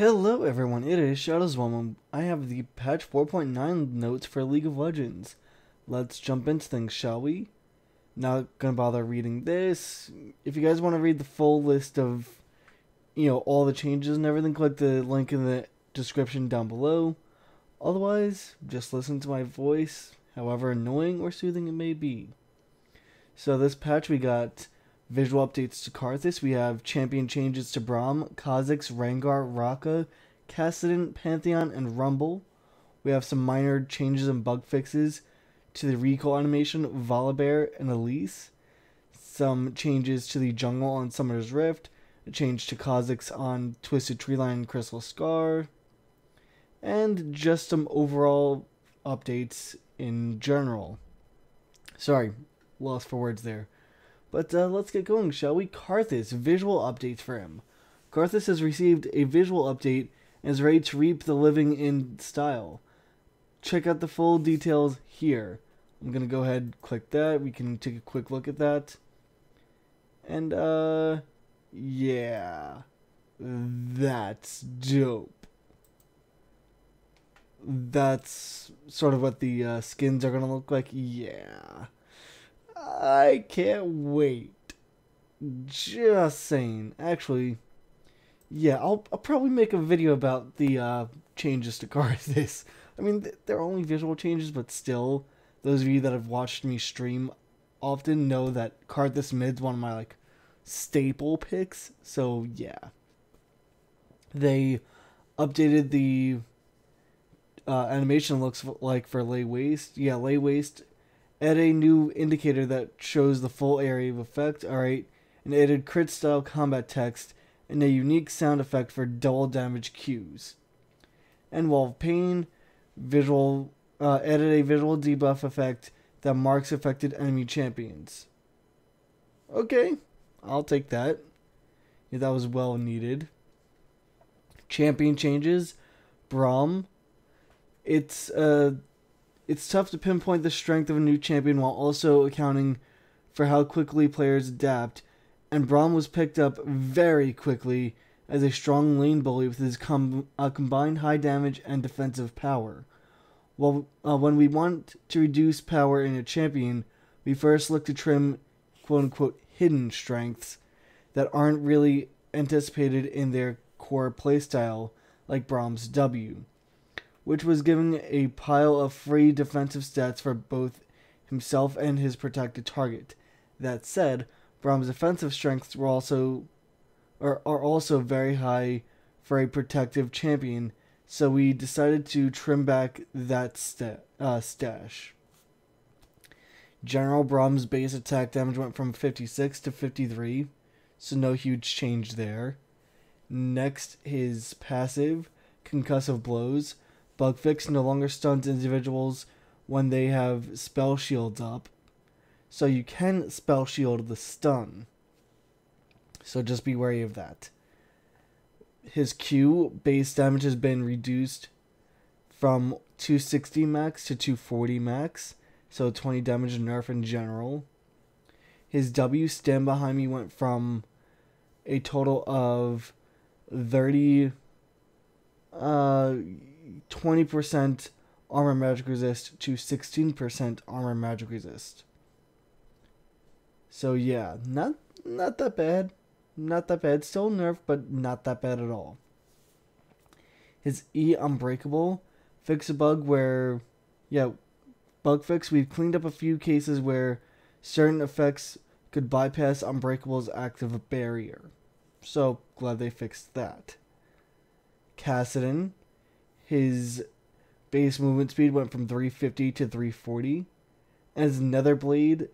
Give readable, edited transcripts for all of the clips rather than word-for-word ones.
Hello everyone, it is Shadowswalm. I have the patch 4.9 notes for League of Legends. Let's jump into things, shall we? Not gonna bother reading this. If you guys want to read the full list of, all the changes and everything, click the link in the description down below. Otherwise, just listen to my voice, however annoying or soothing it may be. So this patch we got visual updates to Karthus. We have champion changes to Braum, Kha'Zix, Rengar, Raka, Kassadin, Pantheon, and Rumble. We have some minor changes and bug fixes to the recall animation, Volibear and Elise. Some changes to the jungle on Summoner's Rift. A change to Kha'Zix on Twisted Treeline and Crystal Scar. And just some overall updates in general. Sorry, lost for words there. But let's get going, shall we? Karthus, visual updates for him. Karthus has received a visual update and is ready to reap the living in style. Check out the full details here. I'm going to go ahead and click that. We can take a quick look at that. And, yeah. That's dope. That's sort of what the skins are going to look like. Yeah. I can't wait. Just saying. Actually, yeah, I'll probably make a video about the changes to Karthus. I mean, they're only visual changes, but still, those of you that have watched me stream often know that Karthus mid's one of my staple picks. So yeah, they updated the animation looks like for Lay Waste. Yeah, Lay Waste. Add a new indicator that shows the full area of effect, alright, and added crit style combat text and a unique sound effect for double damage cues. And Wall of Pain, added a visual debuff effect that marks affected enemy champions. Okay, I'll take that. Yeah, that was well needed. Champion changes, Braum. It's tough to pinpoint the strength of a new champion while also accounting for how quickly players adapt, and Braum was picked up very quickly as a strong lane bully with his combined high damage and defensive power. Well, when we want to reduce power in a champion, we first look to trim quote-unquote hidden strengths that aren't really anticipated in their core playstyle, like Braum's W, which was giving a pile of free defensive stats for both himself and his protected target. That said, Braum's defensive strengths are also very high for a protective champion, so we decided to trim back that stash. General Braum's base attack damage went from 56 to 53, so no huge change there. Next, his passive, Concussive Blows. Bug fix no longer stuns individuals when they have spell shields up, so you can spell shield the stun. So just be wary of that. His Q base damage has been reduced from 260 max to 240 max, so 20 damage nerf in general. His W, Stand Behind Me, went from a total of 20% armor magic resist to 16% armor magic resist. So yeah, not that bad. Not that bad. Still nerfed, but not that bad at all. His E, Unbreakable, fix a bug where, bug fix. We've cleaned up a few cases where certain effects could bypass Unbreakable's active barrier. So glad they fixed that. Kassadin, his base movement speed went from 350 to 340. And his Netherblade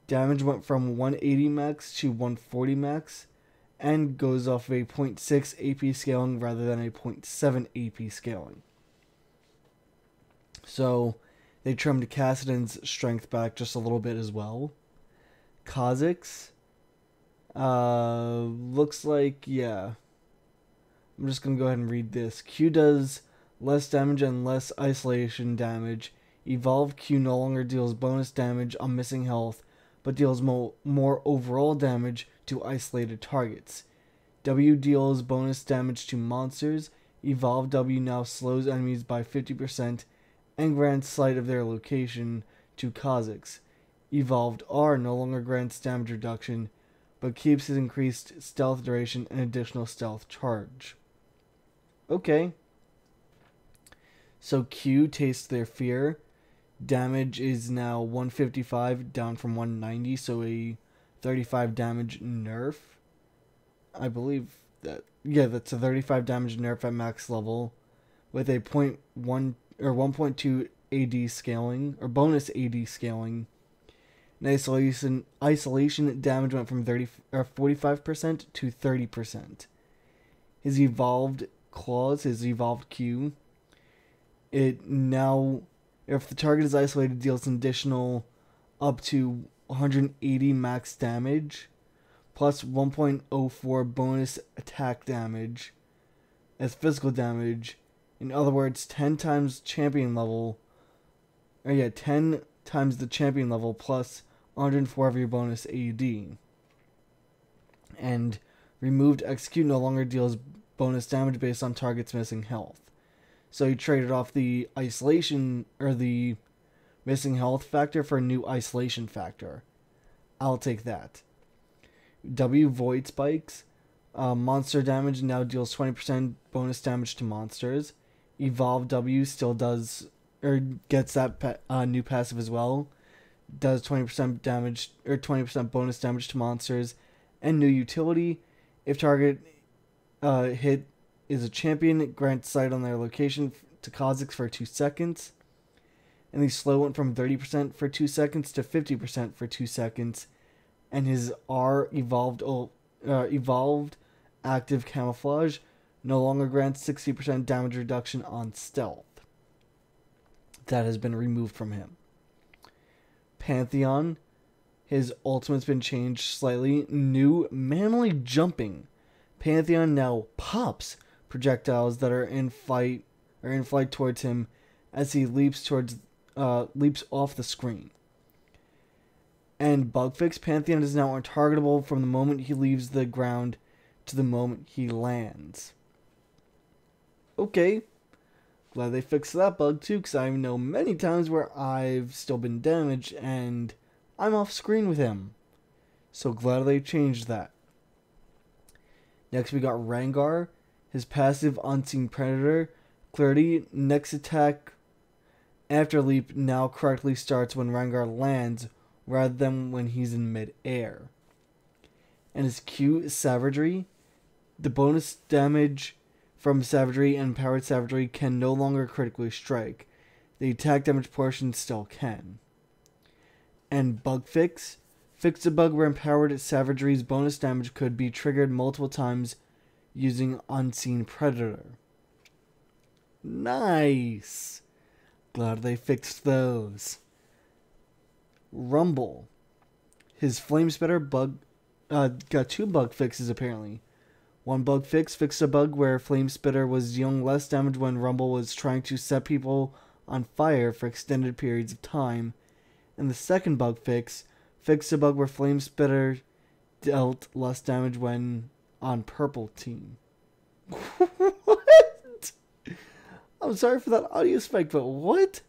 damage went from 180 max to 140 max. And goes off of a 0.6 AP scaling rather than a 0.7 AP scaling. So they trimmed Kassadin's strength back just a little bit as well. Kha'Zix, looks like, yeah. I'm just going to go ahead and read this. Q does less damage and less isolation damage. Evolved Q no longer deals bonus damage on missing health, but deals more overall damage to isolated targets. W deals bonus damage to monsters. Evolved W now slows enemies by 50% and grants sight of their location to Kha'Zix. Evolved R no longer grants damage reduction, but keeps his increased stealth duration and additional stealth charge. Okay. So Q tastes their fear. Damage is now 155, down from 190, so a 35 damage nerf. I believe that, yeah, that's a 35 damage nerf at max level, with a 0.1 or 1.2 AD scaling, or bonus AD scaling. And isolation damage went from 45% to 30%. His evolved claws, his evolved Q, it now, if the target is isolated, deals an additional up to 180 max damage, plus 1.04 bonus attack damage as physical damage. In other words, 10 times champion level, 10 times the champion level plus 104 of your bonus AD. And removed execute no longer deals bonus damage based on target's missing health. So he traded off the isolation, or the missing health factor, for a new isolation factor. I'll take that. W Void Spikes. Monster damage now deals 20% bonus damage to monsters. Evolved W still does, or gets that new passive as well. Does 20% damage, or 20% bonus damage to monsters. And new utility. If target hit is a champion, it grants sight on their location to Kha'Zix for 2 seconds. And the slow went from 30% for 2 seconds to 50% for 2 seconds. And his R evolved active camouflage no longer grants 60% damage reduction on stealth. That has been removed from him. Pantheon, his ultimate's been changed slightly. New manually jumping. Pantheon now pops projectiles that are in flight towards him as he leaps off the screen. And bug fix, Pantheon is now untargetable from the moment he leaves the ground to the moment he lands. Okay, glad they fixed that bug too, because I know many times where I've still been damaged and I'm off screen with him. So glad they changed that. Next we got Rengar. His passive Unseen Predator. Clarity, next attack after leap now correctly starts when Rengar lands rather than when he's in mid-air. And his Q, Savagery. The bonus damage from Savagery and Powered Savagery can no longer critically strike. The attack damage portion still can. And Bug Fix. Fix a bug where Empowered Savagery's bonus damage could be triggered multiple times using Unseen Predator. Nice! Glad they fixed those. Rumble. His Flame Spitter bug got 2 bug fixes apparently. One bug fix fixed a bug where Flame Spitter was dealing less damage when Rumble was trying to set people on fire for extended periods of time. And the second bug fix fixed a bug where Flame Spitter dealt less damage when on purple team. What? I'm sorry for that audio spike, but what?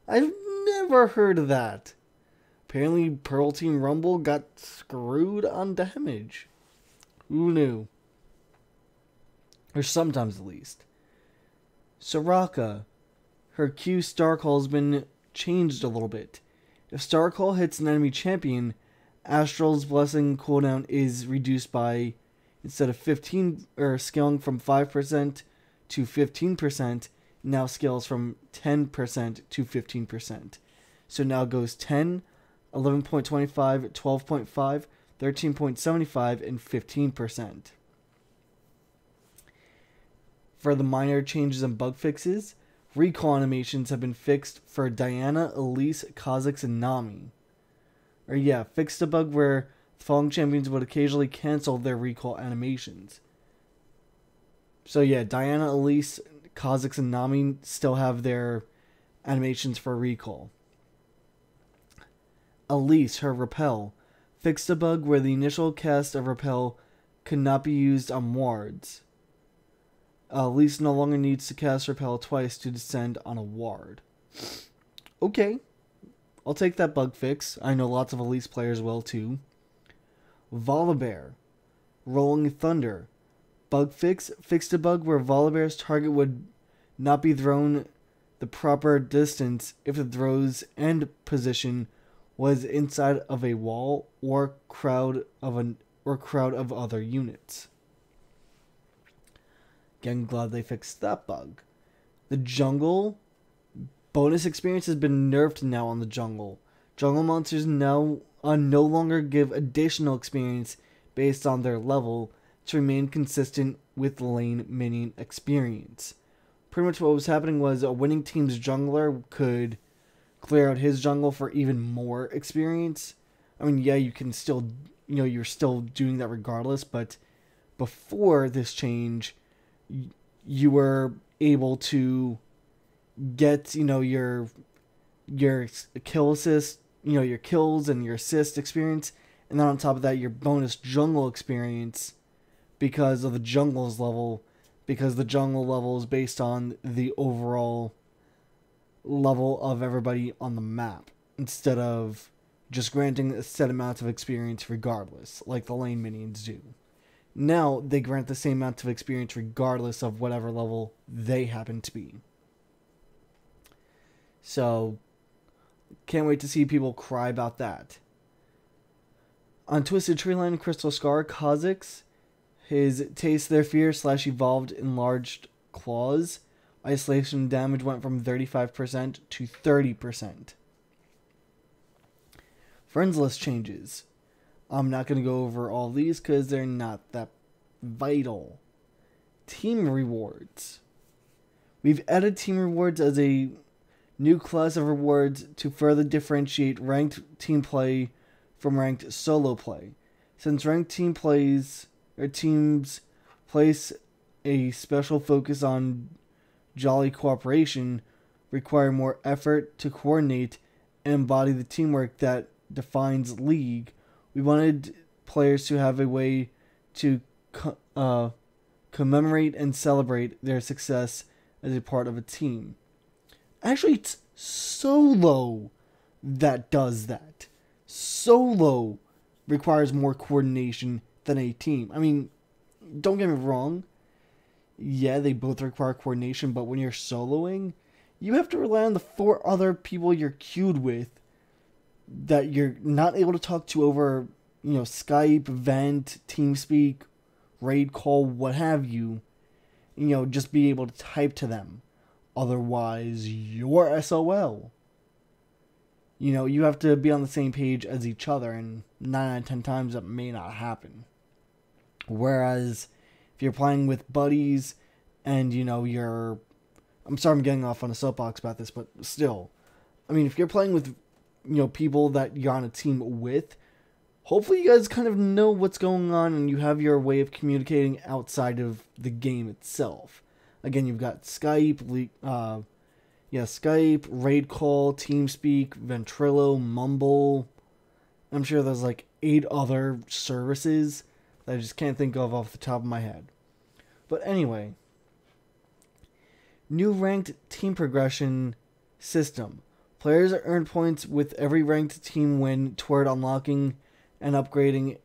I've never heard of that. Apparently purple team Rumble got screwed on damage. Who knew? Or sometimes at least. Soraka. Her Q Star Call has been changed a little bit. If Star Call hits an enemy champion, Astral's Blessing cooldown is reduced by, instead of 15, or scaling from 5% to 15%, now scales from 10% to 15%. So now it goes 10, 11.25, 12.5, 13.75, and 15%. For the minor changes and bug fixes, recall animations have been fixed for Diana, Elise, Kha'Zix, and Nami. Fixed a bug where the falling champions would occasionally cancel their recall animations. So Diana, Elise, Kha'Zix, and Nami still have their animations for recall. Elise, her Repel, fixed a bug where the initial cast of Repel could not be used on wards. Elise no longer needs to cast Repel twice to descend on a ward. Okay, I'll take that bug fix. I know lots of Elise players will too. Volibear. Rolling Thunder. Bug fix. Fixed a bug where Volibear's target would not be thrown the proper distance if the throw's end position was inside of a wall or crowd of other units. Again, glad they fixed that bug. The jungle. Bonus experience has been nerfed now on the jungle. Jungle monsters now no longer give additional experience based on their level to remain consistent with lane minion experience. Pretty much what was happening was a winning team's jungler could clear out his jungle for even more experience. I mean, yeah, you can still, you're still doing that regardless, but before this change, you were able to get, your kill assist, your kills and your assist experience, and then on top of that, your bonus jungle experience because of the jungle's level, because the jungle level is based on the overall level of everybody on the map, instead of just granting a set amount of experience regardless, like the lane minions do. Now, they grant the same amount of experience regardless of whatever level they happen to be. So, can't wait to see people cry about that. On Twisted Treeline and Crystal Scar, Kha'Zix, his Taste Their Fear / evolved enlarged claws. Isolation damage went from 35% to 30%. Friends list changes. I'm not going to go over all these because they're not that vital. Team rewards. We've added team rewards as a new class of rewards to further differentiate ranked team play from ranked solo play. Since ranked teams place a special focus on jolly cooperation, require more effort to coordinate and embody the teamwork that defines League, we wanted players to have a way to commemorate and celebrate their success as a part of a team. Actually, it's solo that does that. Solo requires more coordination than a team. I mean, don't get me wrong. Yeah, they both require coordination, but when you're soloing, you have to rely on the 4 other people you're queued with that you're not able to talk to over, Skype, Vent, TeamSpeak, Raid Call, what have you. Just be able to type to them. Otherwise, you're SOL. You have to be on the same page as each other, and 9 out of 10 times that may not happen. Whereas, if you're playing with buddies, and, I'm sorry I'm getting off on a soapbox about this, but still. I mean, if you're playing with, people that you're on a team with, hopefully you guys kind of know what's going on, and you have your way of communicating outside of the game itself. Again, you've got Skype, Skype, Raid Call, TeamSpeak, Ventrilo, Mumble. I'm sure there's like 8 other services that I just can't think of off the top of my head. But anyway, new ranked team progression system. Players earn points with every ranked team win toward unlocking and upgrading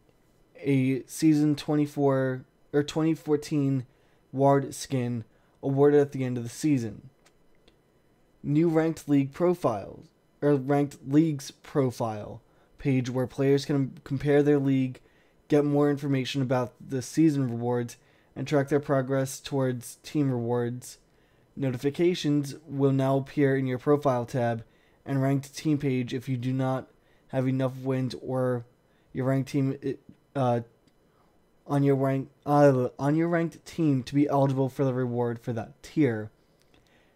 a Season 24 or 2014 Ward skin awarded at the end of the season. New ranked league profiles, or ranked leagues profile page where players can compare their league, get more information about the season rewards, and track their progress towards team rewards. Notifications will now appear in your profile tab and ranked team page if you do not have enough wins or your ranked team on your ranked team to be eligible for the reward for that tier.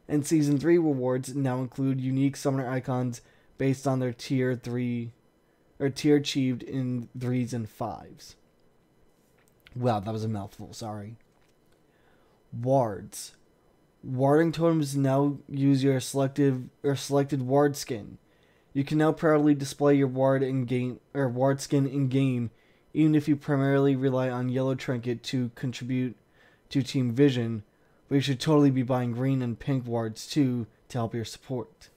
And Season 3 rewards now include unique summoner icons based on their tier achieved in 3s and 5s. Wow, that was a mouthful, sorry. Wards. Warding totems now use your selected ward skin. You can now proudly display your ward skin in game, even if you primarily rely on yellow trinket to contribute to team vision. but you should totally be buying green and pink wards too to help your support.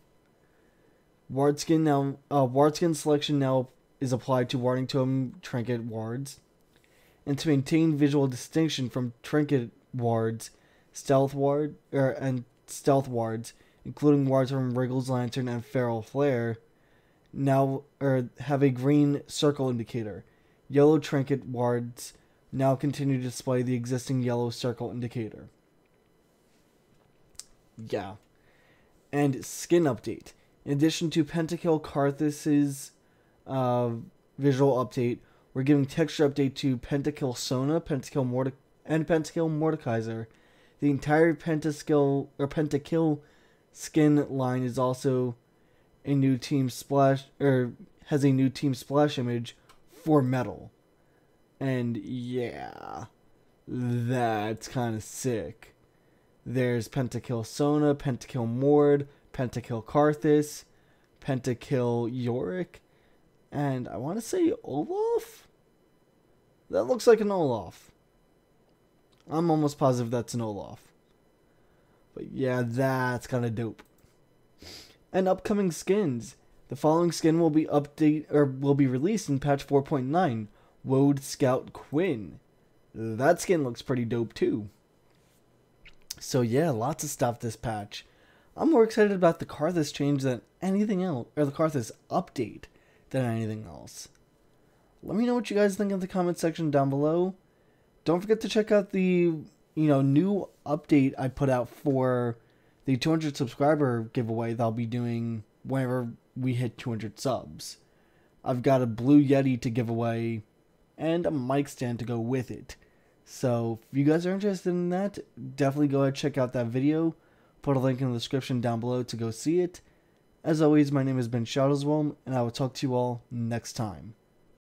Ward skin selection now is applied to Warding Totem trinket wards. And to maintain visual distinction from trinket wards, stealth wards, including wards from Wriggle's Lantern and Feral Flare, now have a green circle indicator. Yellow trinket wards now continue to display the existing yellow circle indicator. Yeah. And skin update. In addition to Pentakill Karthus's visual update, we're giving texture update to Pentakill Sona, and Pentakill Mordekaiser. The entire Pentakill skin line is also a new team splash, has a new team splash image for metal. And yeah, that's kind of sick. There's Pentakill Sona, Pentakill Mord, Pentakill Karthus, Pentakill Yorick, and I want to say Olaf? That looks like an Olaf. I'm almost positive that's an Olaf. But yeah, that's kind of dope. And upcoming skins. The following skin will be released in patch 4.9. Woad Scout Quinn. That skin looks pretty dope too. So yeah, lots of stuff this patch. I'm more excited about the Karthus change than anything else, or the Karthus update than anything else. Let me know what you guys think in the comment section down below. Don't forget to check out the new update I put out for the 200 subscriber giveaway that I'll be doing whenever we hit 200 subs. I've got a Blue Yeti to give away and a mic stand to go with it. So if you guys are interested in that, definitely go ahead and check out that video. Put a link in the description down below to go see it. As always, my name has been Shadowswalm, and I will talk to you all next time.